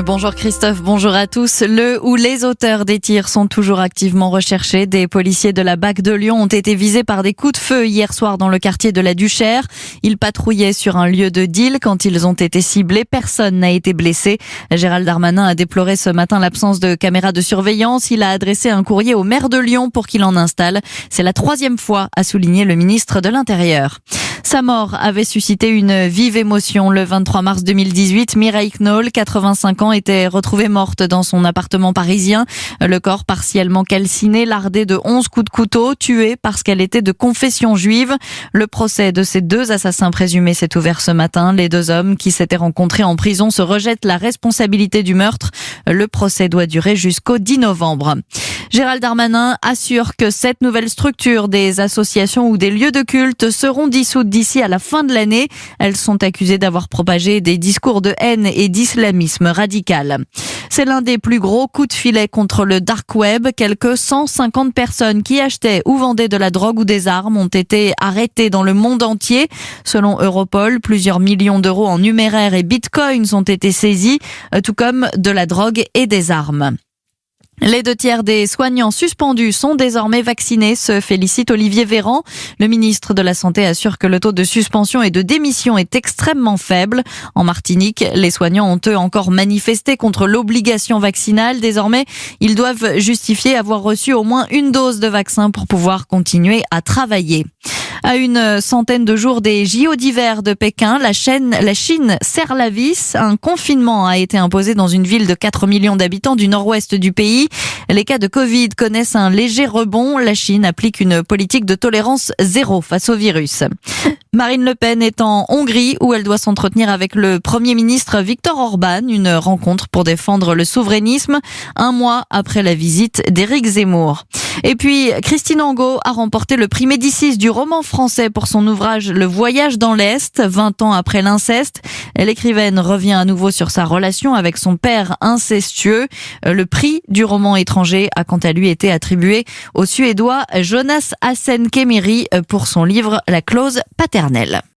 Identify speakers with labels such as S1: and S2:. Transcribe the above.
S1: Bonjour Christophe, bonjour à tous. Le ou les auteurs des tirs sont toujours activement recherchés. Des policiers de la BAC de Lyon ont été visés par des coups de feu hier soir dans le quartier de la Duchère. Ils patrouillaient sur un lieu de deal quand ils ont été ciblés. Personne n'a été blessé. Gérald Darmanin a déploré ce matin l'absence de caméras de surveillance. Il a adressé un courrier au maire de Lyon pour qu'il en installe. C'est la 3e fois, a souligné le ministre de l'Intérieur. Sa mort avait suscité une vive émotion. Le 23 mars 2018, Mireille Knoll, 85 ans, était retrouvée morte dans son appartement parisien. Le corps partiellement calciné, lardé de 11 coups de couteau, tué parce qu'elle était de confession juive. Le procès de ces 2 assassins présumés s'est ouvert ce matin. Les 2 hommes qui s'étaient rencontrés en prison se rejettent la responsabilité du meurtre. Le procès doit durer jusqu'au 10 novembre. Gérald Darmanin assure que cette nouvelle structure des associations ou des lieux de culte seront dissoutes d'ici à la fin de l'année. Elles sont accusées d'avoir propagé des discours de haine et d'islamisme radical. C'est l'un des plus gros coups de filet contre le dark web. Quelques 150 personnes qui achetaient ou vendaient de la drogue ou des armes ont été arrêtées dans le monde entier. Selon Europol, plusieurs millions d'euros en numéraire et bitcoins ont été saisis, tout comme de la drogue et des armes. Les 2/3 des soignants suspendus sont désormais vaccinés, se félicite Olivier Véran. Le ministre de la Santé assure que le taux de suspension et de démission est extrêmement faible. En Martinique, les soignants ont eux encore manifesté contre l'obligation vaccinale. Désormais, ils doivent justifier avoir reçu au moins une dose de vaccin pour pouvoir continuer à travailler. À une centaine de jours des JO d'hiver de Pékin, la Chine serre la vis. Un confinement a été imposé dans une ville de 4 millions d'habitants du nord-ouest du pays. Les cas de Covid connaissent un léger rebond. La Chine applique une politique de tolérance zéro face au virus. Marine Le Pen est en Hongrie où elle doit s'entretenir avec le Premier ministre Viktor Orban, une rencontre pour défendre le souverainisme, un mois après la visite d'Éric Zemmour. Et puis, Christine Angot a remporté le prix Médicis du roman français pour son ouvrage Le Voyage dans l'Est, 20 ans après l'inceste. L'écrivaine revient à nouveau sur sa relation avec son père incestueux. Le prix du roman étranger a quant à lui été attribué au Suédois Jonas Hassen Kemiri pour son livre La clause paternelle.